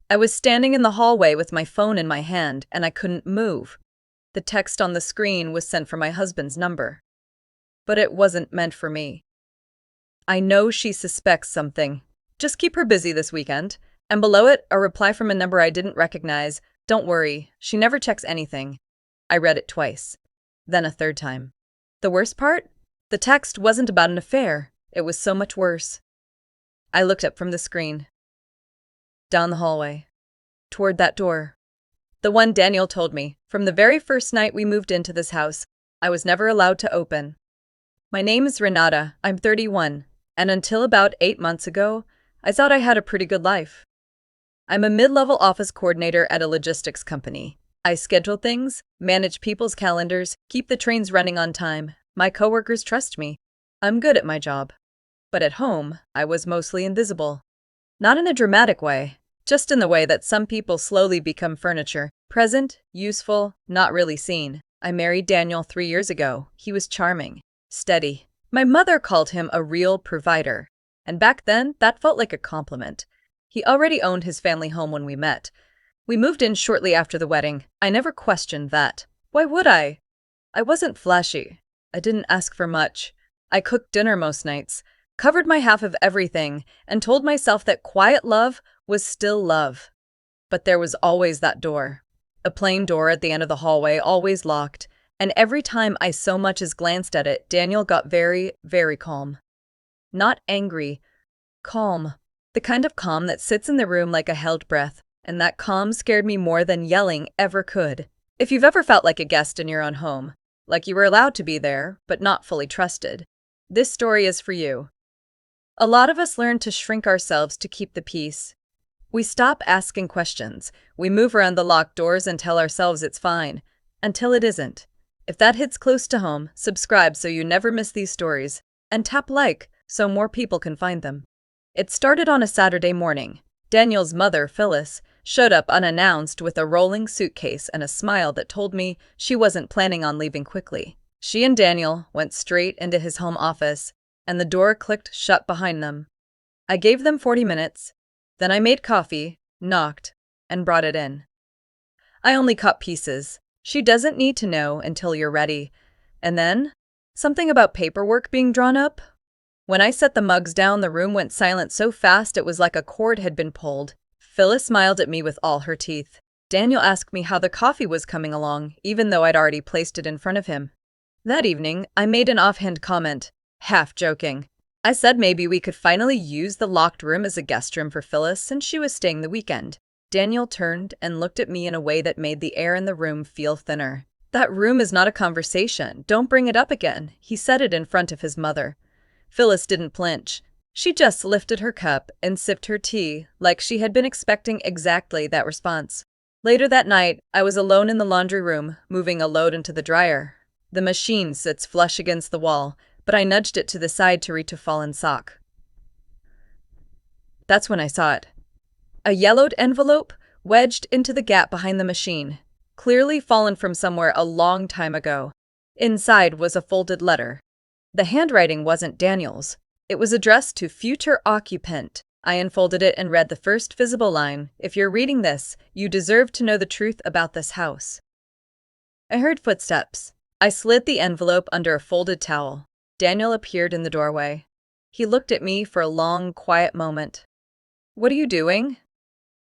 I was standing in the hallway with my phone in my hand and I couldn't move. The text on the screen was sent from my husband's number. But it wasn't meant for me. I know she suspects something. Just keep her busy this weekend. And below it, a reply from a number I didn't recognize. Don't worry, she never checks anything. I read it twice. Then a third time. The worst part? The text wasn't about an affair. It was so much worse. I looked up from the screen. Down the hallway. Toward that door. The one Daniel told me, from the very first night we moved into this house, I was never allowed to open. My name is Renata, I'm 31, and until about 8 months ago, I thought I had a pretty good life. I'm a mid-level office coordinator at a logistics company. I schedule things, manage people's calendars, keep the trains running on time. My coworkers trust me. I'm good at my job. But at home, I was mostly invisible. Not in a dramatic way, just in the way that some people slowly become furniture. Present, useful, not really seen. I married Daniel 3 years ago. He was charming, steady. My mother called him a real provider. And back then, that felt like a compliment. He already owned his family home when we met. We moved in shortly after the wedding. I never questioned that. Why would I? I wasn't flashy. I didn't ask for much. I cooked dinner most nights, covered my half of everything, and told myself that quiet love was still love. But there was always that door. A plain door at the end of the hallway, always locked, and every time I so much as glanced at it, Daniel got very, very calm. Not angry. Calm. The kind of calm that sits in the room like a held breath, and that calm scared me more than yelling ever could. If you've ever felt like a guest in your own home, like you were allowed to be there, but not fully trusted, this story is for you. A lot of us learn to shrink ourselves to keep the peace. We stop asking questions. We move around the locked doors and tell ourselves it's fine, until it isn't. If that hits close to home, subscribe so you never miss these stories, and tap like so more people can find them. It started on a Saturday morning. Daniel's mother, Phyllis, showed up unannounced with a rolling suitcase and a smile that told me she wasn't planning on leaving quickly. She and Daniel went straight into his home office, and the door clicked shut behind them. I gave them 40 minutes. Then I made coffee, knocked, and brought it in. I only cut pieces. She doesn't need to know until you're ready. And then, something about paperwork being drawn up. When I set the mugs down, the room went silent so fast it was like a cord had been pulled. Phyllis smiled at me with all her teeth. Daniel asked me how the coffee was coming along, even though I'd already placed it in front of him. That evening, I made an offhand comment, half joking. I said maybe we could finally use the locked room as a guest room for Phyllis since she was staying the weekend. Daniel turned and looked at me in a way that made the air in the room feel thinner. That room is not a conversation. Don't bring it up again. He said it in front of his mother. Phyllis didn't flinch. She just lifted her cup and sipped her tea like she had been expecting exactly that response. Later that night, I was alone in the laundry room, moving a load into the dryer. The machine sits flush against the wall, but I nudged it to the side to reach a fallen sock. That's when I saw it. A yellowed envelope wedged into the gap behind the machine, clearly fallen from somewhere a long time ago. Inside was a folded letter. The handwriting wasn't Daniel's. It was addressed to future occupant. I unfolded it and read the first visible line. If you're reading this, you deserve to know the truth about this house. I heard footsteps. I slid the envelope under a folded towel. Daniel appeared in the doorway. He looked at me for a long, quiet moment. What are you doing?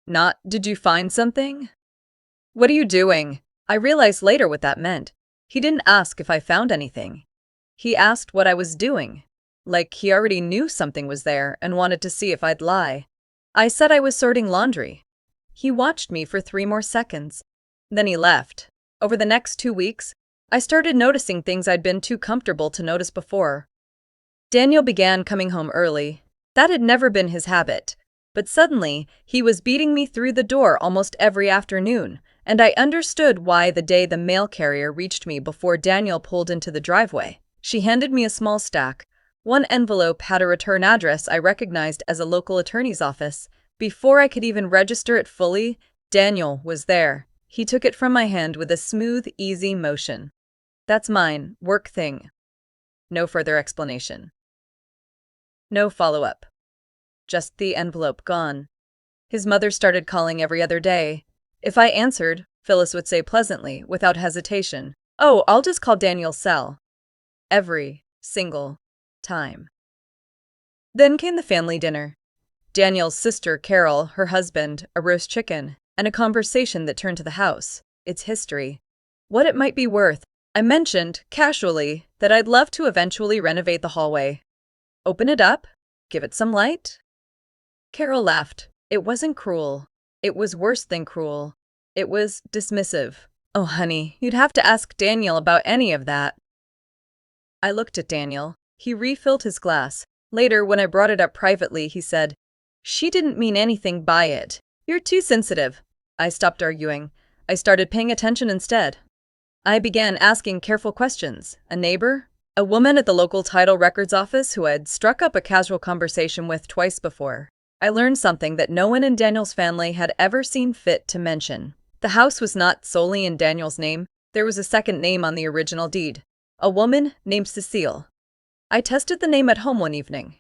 Not, did you find something? What are you doing? I realized later what that meant. He didn't ask if I found anything. He asked what I was doing. Like he already knew something was there and wanted to see if I'd lie. I said I was sorting laundry. He watched me for 3 more seconds. Then he left. Over the next 2 weeks, I started noticing things I'd been too comfortable to notice before. Daniel began coming home early. That had never been his habit. But suddenly, he was beating me through the door almost every afternoon, and I understood why the day the mail carrier reached me before Daniel pulled into the driveway. She handed me a small stack. One envelope had a return address I recognized as a local attorney's office. Before I could even register it fully, Daniel was there. He took it from my hand with a smooth, easy motion. That's mine, work thing. No further explanation. No follow-up. Just the envelope gone. His mother started calling every other day. If I answered, Phyllis would say pleasantly, without hesitation, "Oh, I'll just call Daniel's cell." Every single time. Then came the family dinner. Daniel's sister, Carol, her husband, a roast chicken, and a conversation that turned to the house, its history, what it might be worth. I mentioned, casually, that I'd love to eventually renovate the hallway. Open it up? Give it some light? Carol laughed. It wasn't cruel. It was worse than cruel. It was dismissive. "Oh, honey, you'd have to ask Daniel about any of that." I looked at Daniel. He refilled his glass. Later, when I brought it up privately, he said, "She didn't mean anything by it. You're too sensitive." I stopped arguing. I started paying attention instead. I began asking careful questions. A neighbor? A woman at the local title records office who I'd struck up a casual conversation with twice before. I learned something that no one in Daniel's family had ever seen fit to mention. The house was not solely in Daniel's name. There was a second name on the original deed. A woman named Cecile. I tested the name at home one evening.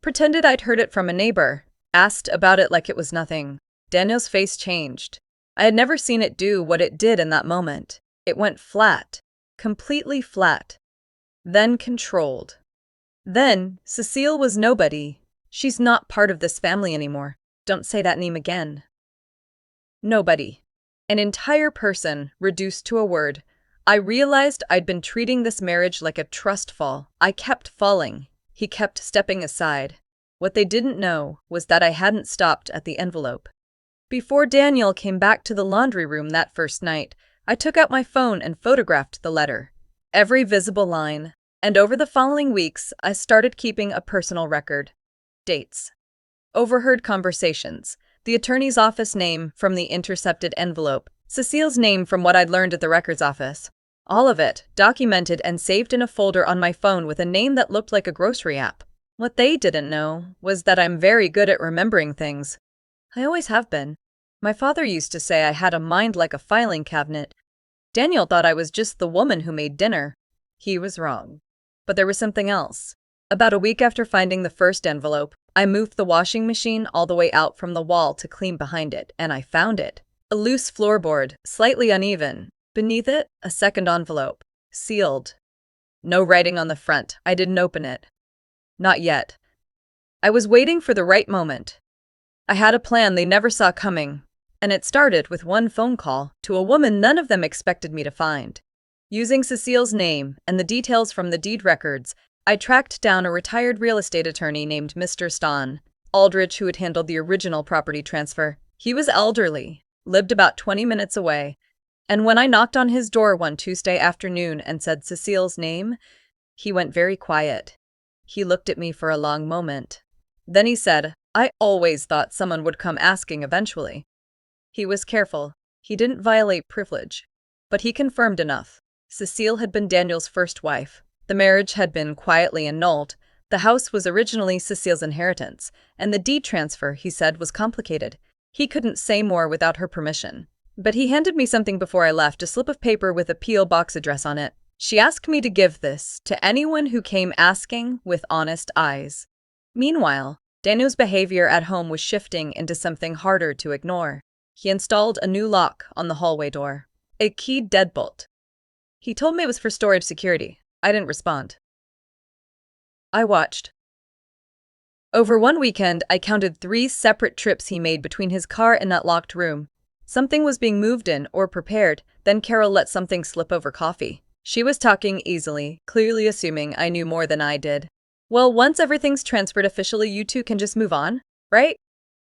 Pretended I'd heard it from a neighbor. Asked about it like it was nothing. Daniel's face changed. I had never seen it do what it did in that moment. It went flat. Completely flat. Then controlled. Then, Cecile was nobody. She's not part of this family anymore. Don't say that name again. Nobody. An entire person reduced to a word. I realized I'd been treating this marriage like a trust fall. I kept falling. He kept stepping aside. What they didn't know was that I hadn't stopped at the envelope. Before Daniel came back to the laundry room that first night, I took out my phone and photographed the letter. Every visible line. And over the following weeks, I started keeping a personal record. Dates. Overheard conversations. The attorney's office name from the intercepted envelope. Cecile's name from what I'd learned at the records office. All of it, documented and saved in a folder on my phone with a name that looked like a grocery app. What they didn't know was that I'm very good at remembering things. I always have been. My father used to say I had a mind like a filing cabinet. Daniel thought I was just the woman who made dinner. He was wrong. But there was something else. About a week after finding the first envelope, I moved the washing machine all the way out from the wall to clean behind it, and I found it. A loose floorboard, slightly uneven. Beneath it, a second envelope. Sealed. No writing on the front. I didn't open it. Not yet. I was waiting for the right moment. I had a plan they never saw coming, and it started with one phone call to a woman none of them expected me to find. Using Cecile's name and the details from the deed records, I tracked down a retired real estate attorney named Mr. Ston Aldrich, who had handled the original property transfer. He was elderly, lived about 20 minutes away, and when I knocked on his door one Tuesday afternoon and said Cecile's name, he went very quiet. He looked at me for a long moment. Then he said, "I always thought someone would come asking eventually." He was careful. He didn't violate privilege. But he confirmed enough. Cecile had been Daniel's first wife. The marriage had been quietly annulled. The house was originally Cecile's inheritance, and the deed transfer, he said, was complicated. He couldn't say more without her permission. But he handed me something before I left, a slip of paper with a P.O. box address on it. She asked me to give this to anyone who came asking with honest eyes. Meanwhile, Daniel's behavior at home was shifting into something harder to ignore. He installed a new lock on the hallway door. A keyed deadbolt. He told me it was for storage security. I didn't respond. I watched. Over one weekend, I counted 3 separate trips he made between his car and that locked room. Something was being moved in or prepared, then Carol let something slip over coffee. She was talking easily, clearly assuming I knew more than I did. "Well, once everything's transferred officially, you two can just move on, right?"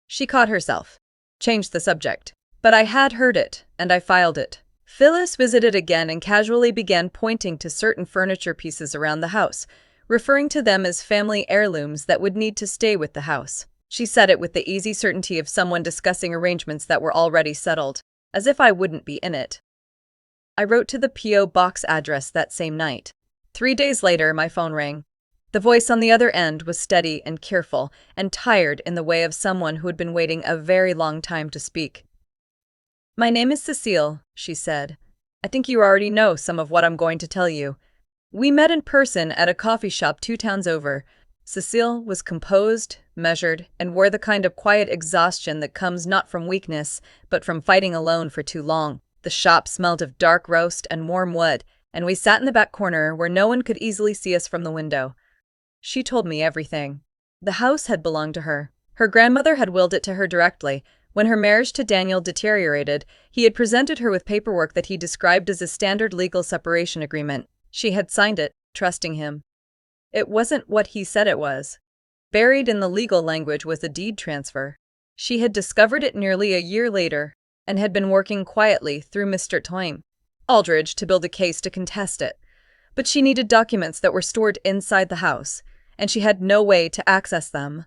She caught herself. Changed the subject. But I had heard it, and I filed it. Phyllis visited again and casually began pointing to certain furniture pieces around the house, referring to them as family heirlooms that would need to stay with the house. She said it with the easy certainty of someone discussing arrangements that were already settled, as if I wouldn't be in it. I wrote to the P.O. box address that same night. 3 days later, my phone rang. The voice on the other end was steady and careful, and tired in the way of someone who had been waiting a very long time to speak. "My name is Cecile," she said. "I think you already know some of what I'm going to tell you. We met in person at a coffee shop 2 towns over. Cecile was composed, measured, and wore the kind of quiet exhaustion that comes not from weakness, but from fighting alone for too long. The shop smelled of dark roast and warm wood, and we sat in the back corner where no one could easily see us from the window. She told me everything. The house had belonged to her. Her grandmother had willed it to her directly. When her marriage to Daniel deteriorated, he had presented her with paperwork that he described as a standard legal separation agreement. She had signed it, trusting him. It wasn't what he said it was. Buried in the legal language was a deed transfer. She had discovered it nearly a year later and had been working quietly through Mr. Twain Aldridge to build a case to contest it. But she needed documents that were stored inside the house, and she had no way to access them.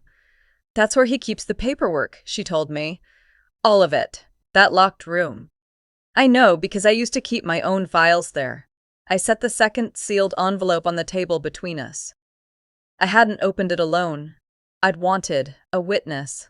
That's where he keeps the paperwork, she told me. All of it. That locked room. I know because I used to keep my own files there. I set the second sealed envelope on the table between us. I hadn't opened it alone. I'd wanted a witness.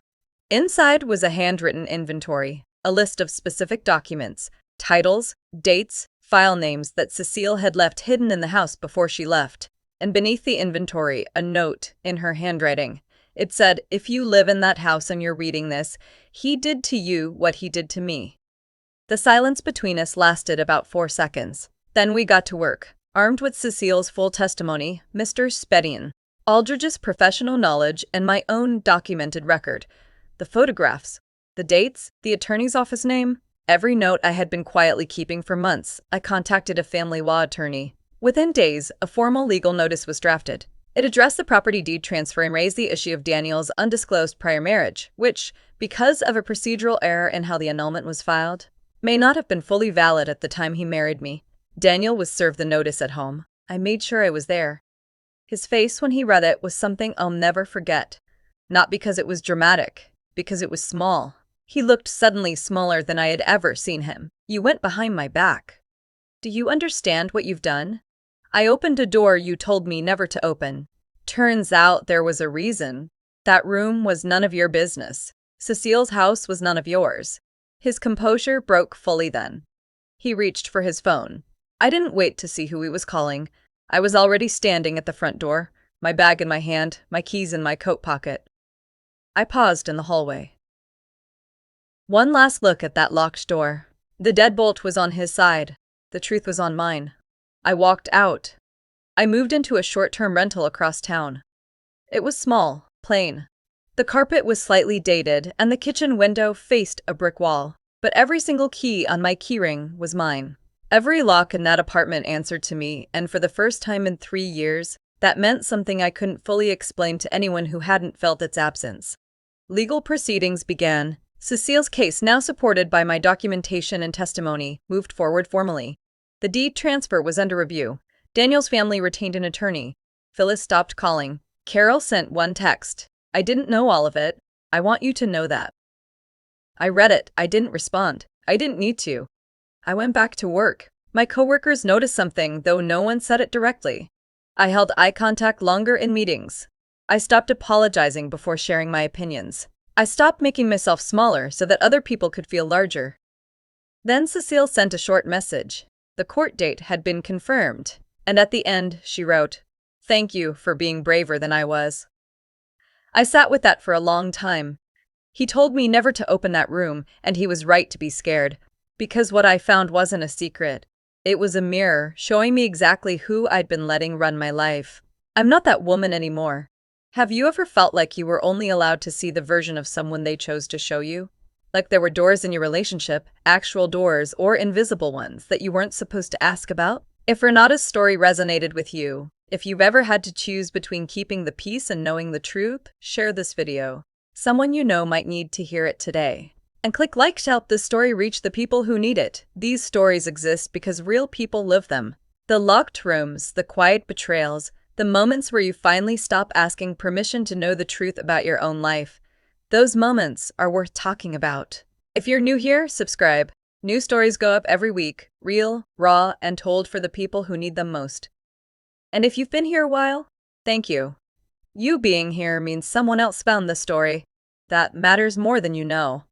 Inside was a handwritten inventory, a list of specific documents, titles, dates, file names that Cecile had left hidden in the house before she left. And beneath the inventory, a note in her handwriting. It said, "If you live in that house and you're reading this, he did to you what he did to me." The silence between us lasted about 4 seconds. Then we got to work, armed with Cecile's full testimony, Mr. Spedian, Aldridge's professional knowledge, and my own documented record. The photographs, the dates, the attorney's office name, every note I had been quietly keeping for months. I contacted a family law attorney. Within days, a formal legal notice was drafted. It addressed the property deed transfer and raised the issue of Daniel's undisclosed prior marriage, which, because of a procedural error in how the annulment was filed, may not have been fully valid at the time he married me. Daniel was served the notice at home. I made sure I was there. His face when he read it was something I'll never forget. Not because it was dramatic, because it was small. He looked suddenly smaller than I had ever seen him. "You went behind my back. Do you understand what you've done? I opened a door you told me never to open. Turns out there was a reason. That room was none of your business. Cecile's house was none of yours." His composure broke fully then. He reached for his phone. I didn't wait to see who he was calling. I was already standing at the front door, my bag in my hand, my keys in my coat pocket. I paused in the hallway. One last look at that locked door. The deadbolt was on his side. The truth was on mine. I walked out. I moved into a short-term rental across town. It was small, plain. The carpet was slightly dated, and the kitchen window faced a brick wall. But every single key on my keyring was mine. Every lock in that apartment answered to me, and for the first time in 3 years, that meant something I couldn't fully explain to anyone who hadn't felt its absence. Legal proceedings began. Cecile's case, now supported by my documentation and testimony, moved forward formally. The deed transfer was under review. Daniel's family retained an attorney. Phyllis stopped calling. Carol sent one text. "I didn't know all of it. I want you to know that." I read it. I didn't respond. I didn't need to. I went back to work. My coworkers noticed something, though no one said it directly. I held eye contact longer in meetings. I stopped apologizing before sharing my opinions. I stopped making myself smaller so that other people could feel larger. Then Cecile sent a short message. The court date had been confirmed, and at the end she wrote, "Thank you for being braver than I was." I sat with that for a long time. He told me never to open that room, and he was right to be scared. Because what I found wasn't a secret. It was a mirror showing me exactly who I'd been letting run my life. I'm not that woman anymore. Have you ever felt like you were only allowed to see the version of someone they chose to show you? Like there were doors in your relationship, actual doors or invisible ones that you weren't supposed to ask about? If Renata's story resonated with you, if you've ever had to choose between keeping the peace and knowing the truth, share this video. Someone you know might need to hear it today. And click like to help this story reach the people who need it. These stories exist because real people live them. The locked rooms, the quiet betrayals, the moments where you finally stop asking permission to know the truth about your own life. Those moments are worth talking about. If you're new here, subscribe. New stories go up every week, real, raw, and told for the people who need them most. And if you've been here a while, thank you. You being here means someone else found this story. That matters more than you know.